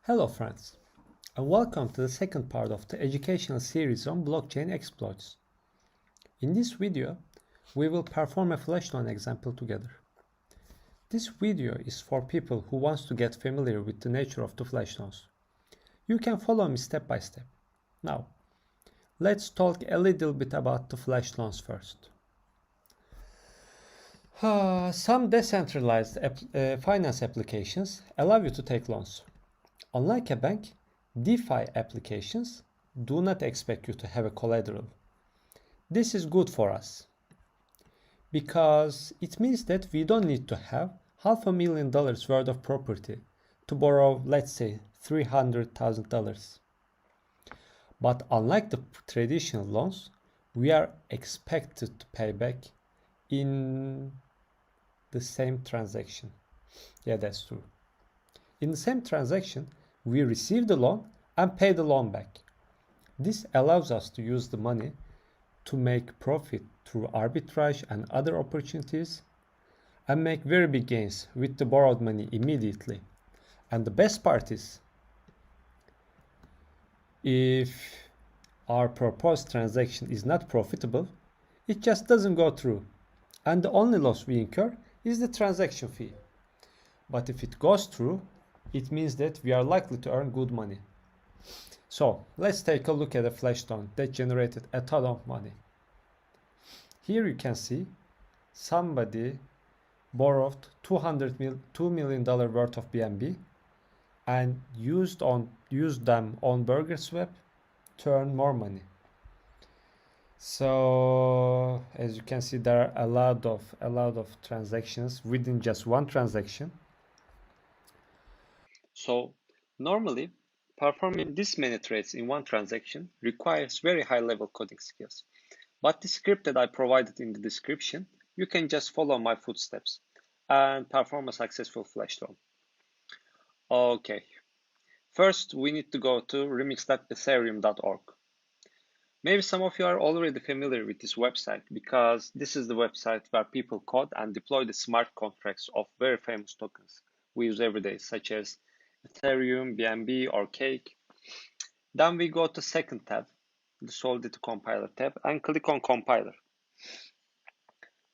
Hello friends, and welcome to the second part of the educational series on blockchain exploits. In this video, we will perform a Flashloan example together. This video is for people who wants to get familiar with the nature of the Flashloans. You can follow me step by step. Now, let's talk a little bit about the Flashloans first. Some decentralized finance applications allow you to take loans. Unlike a bank, DeFi applications do not expect you to have a collateral. This is good for us because it means that we don't need to have $500,000 worth of property to borrow, let's say, $300,000. But unlike the traditional loans, we are expected to pay back in the same transaction. Yeah, that's true. In the same transaction, we receive the loan and pay the loan back. This allows us to use the money to make profit through arbitrage and other opportunities and make very big gains with the borrowed money immediately. And the best part is, if our proposed transaction is not profitable, it just doesn't go through. And the only loss we incur is the transaction fee. But if it goes through, it means that we are likely to earn good money. So let's take a look at a Flashloan that generated a ton of money. Here you can see somebody borrowed $2 million worth of BNB and used them on BurgerSwap to earn more money. So as you can see, there are a lot of transactions within just one transaction. So normally, performing this many trades in one transaction requires very high-level coding skills. But the script that I provided in the description, you can just follow my footsteps and perform a successful Flashloan. Okay, first we need to go to remix.ethereum.org. Maybe some of you are already familiar with this website because this is the website where people code and deploy the smart contracts of very famous tokens we use every day, such as Ethereum, BNB, or Cake. Then we go to second tab, the Solidity Compiler tab, and click on Compiler.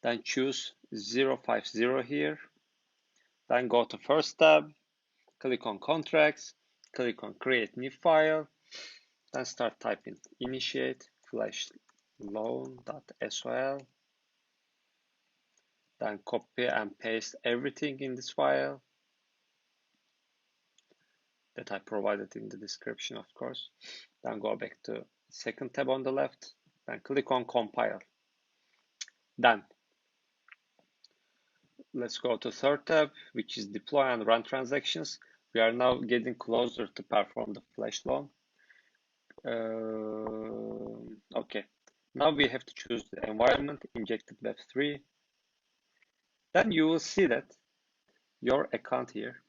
Then choose 050 here. Then go to first tab, click on Contracts, click on Create New File, then start typing initiate flashloan.sol. Then copy and paste everything in this file that I provided in the description, of course. Then go back to second tab on the left, then click on Compile. Then let's go to third tab, which is Deploy and Run Transactions. We are now getting closer to perform the Flashloan. Okay, now we have to choose the environment, injected Web3. Then you will see that your account here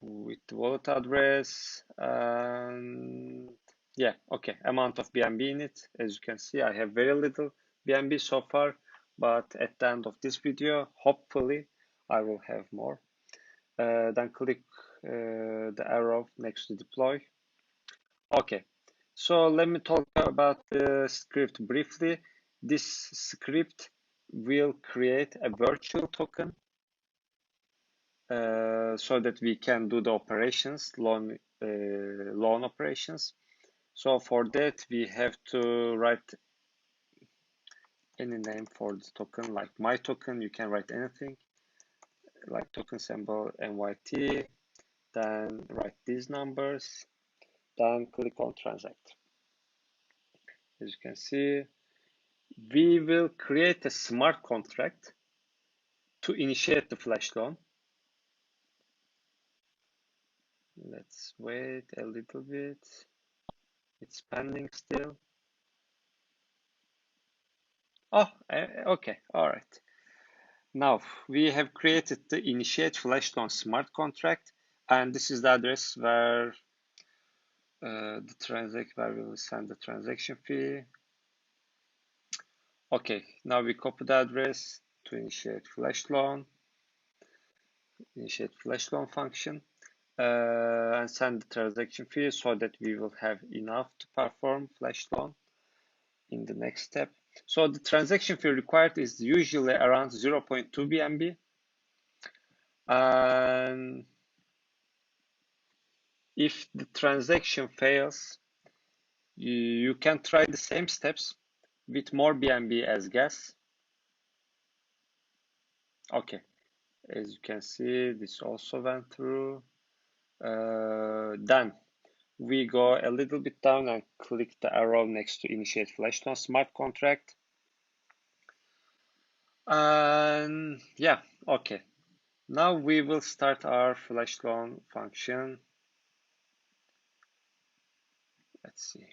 with the wallet address and yeah, okay, amount of BNB in it. As you can see, I have very little BNB so far, but at the end of this video, hopefully I will have more. Then click the arrow next to deploy. Okay, so let me talk about the script briefly. This script will create a virtual token so that we can do the operations, loan operations. So for that, we have to write any name for the token, like my token. You can write anything, like token symbol MYT. Then write these numbers. Then click on transact. As you can see, we will create a smart contract to initiate the Flashloan. Let's wait a little bit. It's pending still. Oh, okay, all right. Now we have created the initiate Flashloan smart contract, and this is the address where where we will send the transaction fee. Okay, now we copy the address to initiate Flashloan. initiate flash loan function and send the transaction fee so that we will have enough to perform flash loan in the next step. So the transaction fee required is usually around 0.2 BNB. And if the transaction fails, you can try the same steps with more BNB as gas. Okay, as you can see, this also went through. Then we go a little bit down and click the arrow next to initiate Flashloan smart contract. And yeah, okay. Now we will start our Flashloan function. Let's see.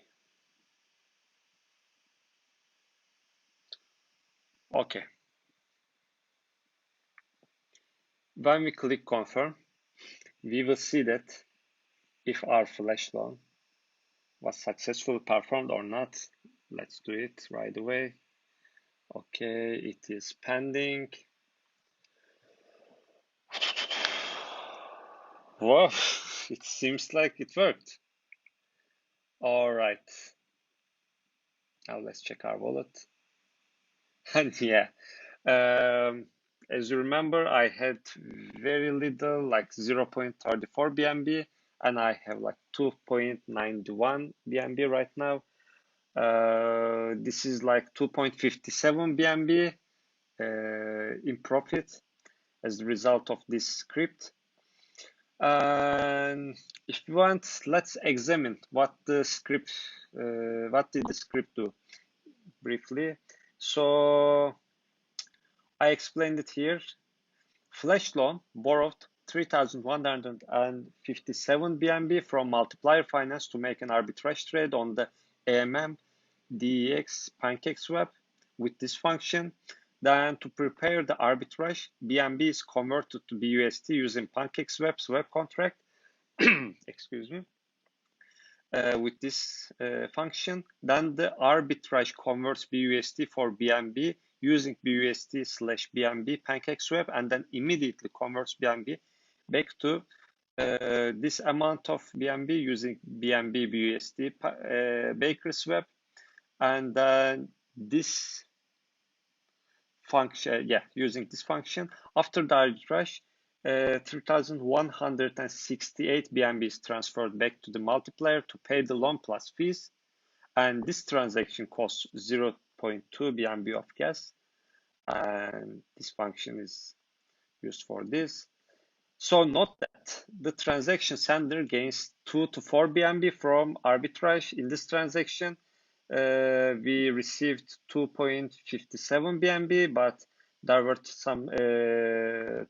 Okay. When we click confirm, we will see that if our Flashloan was successfully performed or not. Let's do it right away. Okay, it is pending. Wow, it seems like it worked. All right. Now let's check our wallet. And yeah, as you remember, I had very little, like 0.34 BNB, and I have like 2.91 BNB right now. This is like 2.57 BNB in profit as a result of this script. And if you want, let's examine what the script, what did the script do briefly. So I explained it here. Flashloan borrowed 3,157 BNB from Multiplier-Finance to make an arbitrage trade on the AMM DEX PancakeSwap with this function. Then to prepare the arbitrage, BNB is converted to BUSD using PancakeSwap swap contract. Excuse me. With this function, then the arbitrage converts BUSD for BNB using BUSD/BNB PancakeSwap, and then immediately converts BNB back to this amount of BNB using BNB BUSD BakerSwap, and then this function, using this function after the arbitrage. 3,168 BNB is transferred back to the multiplier to pay the loan plus fees, and this transaction costs 0.2 BNB of gas, and this function is used for this. So note that the transaction sender gains 2 to 4 BNB from arbitrage. In this transaction, we received 2.57 BNB, but there were some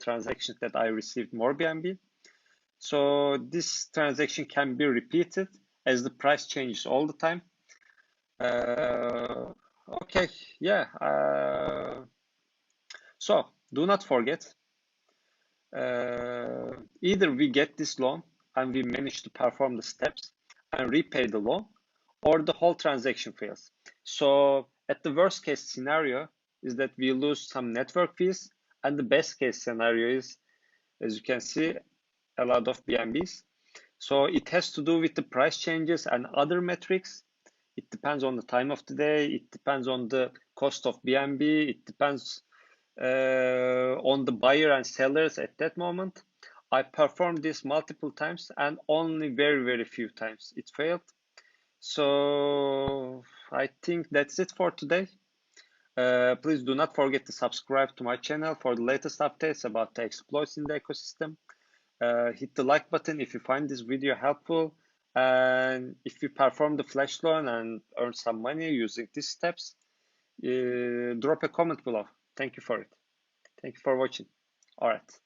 transactions that I received more BNB. So this transaction can be repeated as the price changes all the time. Okay, yeah. So do not forget, either we get this loan and we manage to perform the steps and repay the loan, or the whole transaction fails. So at the worst case scenario is that we lose some network fees, and the best case scenario is, as you can see, a lot of BNBs. So it has to do with the price changes and other metrics. It depends on the time of the day. It depends on the cost of BNB. It depends on the buyer and sellers at that moment. I performed this multiple times, and only very, very few times it failed. So I think that's it for today. Please do not forget to subscribe to my channel for the latest updates about the exploits in the ecosystem. Hit the like button if you find this video helpful, and if you perform the flash loan and earn some money using these steps, drop a comment below. Thank you for it. Thank you for watching. All right.